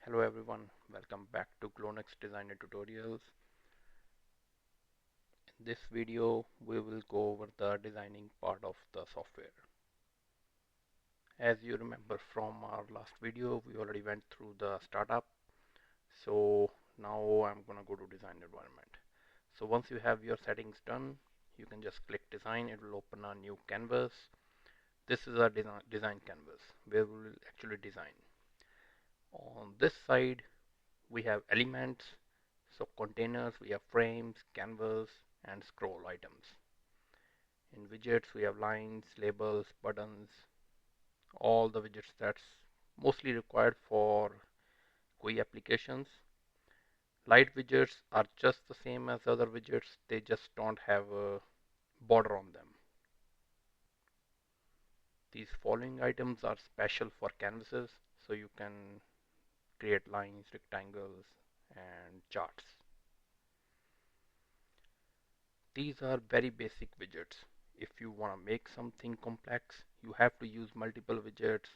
Hello everyone, welcome back to Gluonix Designer tutorials. In this video, we will go over the designing part of the software. As you remember from our last video, we already went through the startup. So now I'm gonna go to design environment. So once you have your settings done, you can just click design. It will open a new canvas. This is our design canvas where we will actually design. On this side, we have elements. So containers, we have frames, canvas, and scroll items. In widgets, we have lines, labels, buttons, all the widgets that's mostly required for GUI applications. Light widgets are just the same as other widgets, they just don't have a border on them. These following items are special for canvases, so you can create lines, rectangles, and charts. These are very basic widgets. If you want to make something complex, you have to use multiple widgets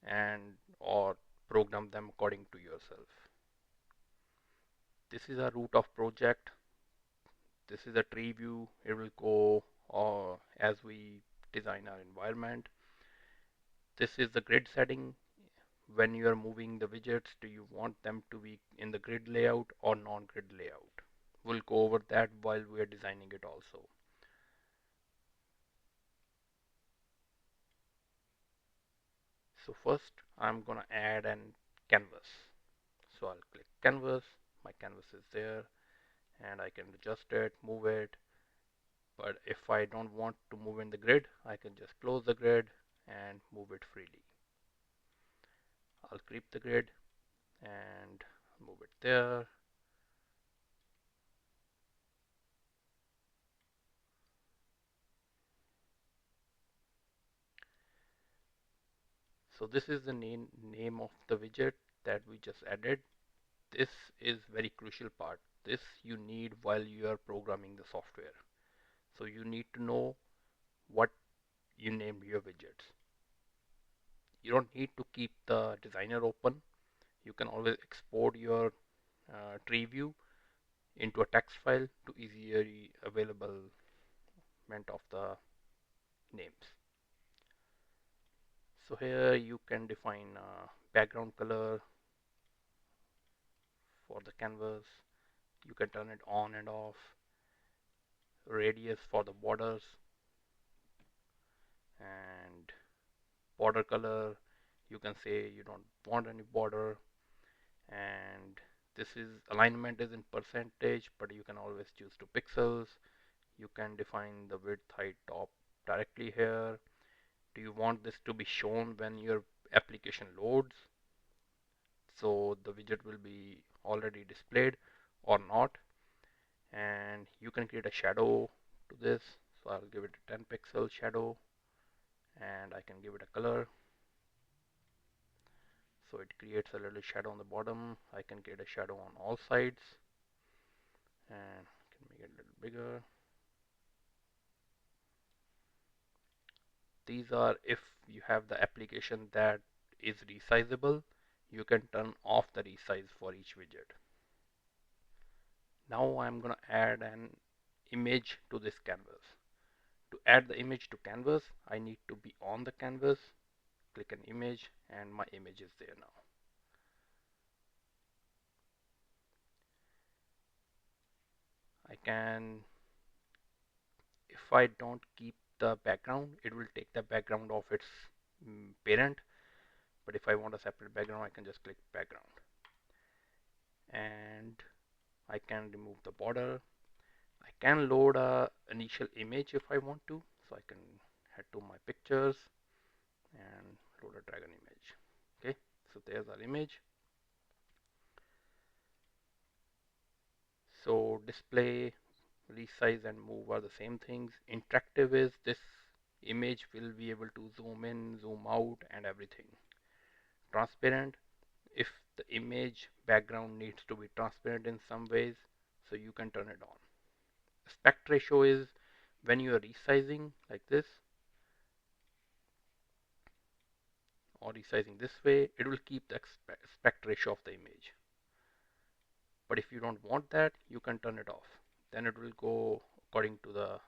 and or program them according to yourself. This is a root of project. This is a tree view. It will go as we design our environment. This is the grid setting. When you are moving the widgets, do you want them to be in the grid layout or non-grid layout? We'll go over that while we are designing it also. So first I'm gonna add an canvas. So I'll click canvas, my canvas is there and I can adjust it, move it. But if I don't want to move in the grid, I can just close the grid and move it freely. I'll creep the grid and move it there. So this is the name of the widget that we just added. This is very crucial part. This you need while you are programming the software. So you need to know what you named your widgets. You don't need to keep the designer open. You can always export your tree view into a text file to easily available of the names. So here you can define background color for the canvas. You can turn it on and off. Radius for the borders and border color. You can say you don't want any border, and this is alignment is in percentage, but you can always choose to pixels. You can define the width, height, top directly here. Do you want this to be shown when your application loads? So the widget will be already displayed or not. And you can create a shadow to this. So I'll give it a 10 pixel shadow and I can give it a color. So it creates a little shadow on the bottom. I can create a shadow on all sides and can make it a little bigger. These are if you have the application that is resizable, you can turn off the resize for each widget. Now I'm going to add an image to this canvas. To add the image to canvas, I need to be on the canvas, click an image, and my image is there now. I can, if I don't keep the background, it will take the background of its parent. But if I want a separate background, I can just click background. And I can remove the border. I can load a initial image if I want to. So I can head to my pictures and load a dragon image. Okay, so there's our image. So display, resize and move are the same things. Interactive is this image will be able to zoom in, zoom out and everything. Transparent, if the image background needs to be transparent in some ways, so you can turn it on. Aspect ratio is when you are resizing like this or resizing this way, it will keep the aspect ratio of the image. But if you don't want that, you can turn it off. Then it will go according to the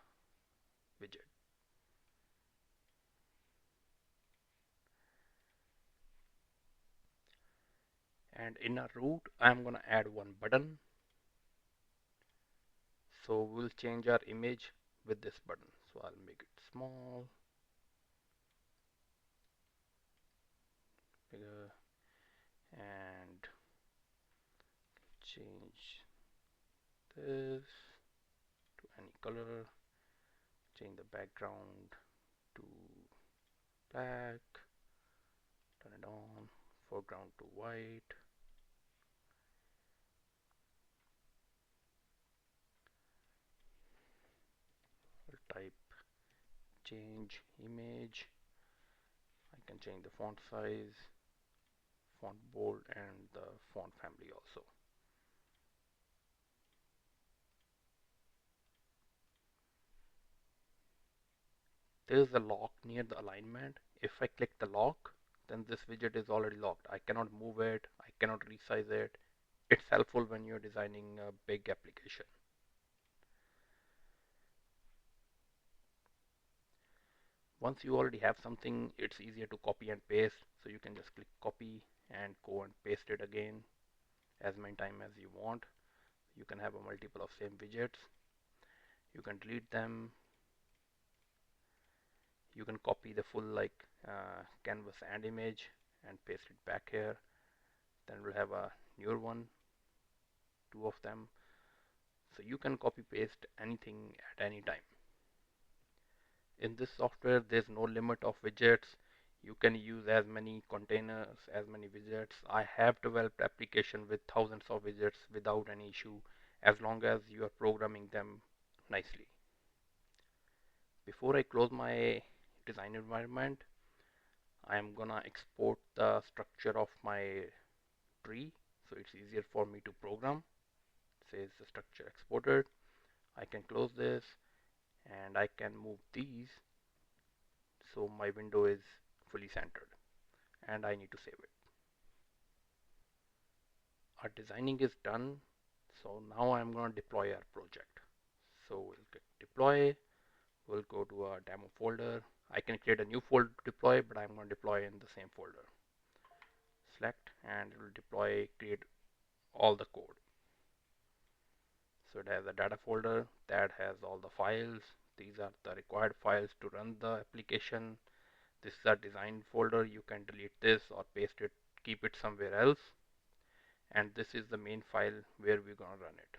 widget. And in our root, I'm going to add one button. So we'll change our image with this button. So I'll make it small, bigger, and change this to any color. Change the background to black, turn it on, foreground to white. I'll type change image. I can change the font size, font bold, and the font family also. There is a lock near the alignment. If I click the lock, then this widget is already locked. I cannot move it, I cannot resize it. It's helpful when you're designing a big application. Once you already have something, it's easier to copy and paste. So you can just click copy and go and paste it again as many times as you want. You can have a multiple of same widgets. You can delete them. You can copy the full canvas and image and paste it back here. Then we'll have a newer one, two of them. So you can copy paste anything at any time. In this software, there's no limit of widgets. You can use as many containers, as many widgets. I have developed application with thousands of widgets without any issue, as long as you are programming them nicely. Before I close my design environment, I am gonna export the structure of my tree, so it's easier for me to program. It says the structure exported. I can close this and I can move these so my window is fully centered, and I need to save it. Our designing is done, so now I'm going to deploy our project. So we'll click deploy. We'll go to our demo folder. I can create a new folder to deploy, but I'm going to deploy in the same folder. Select, and it will deploy, create all the code. So it has a data folder that has all the files. These are the required files to run the application. This is our design folder. You can delete this or paste it, keep it somewhere else. And this is the main file where we're going to run it.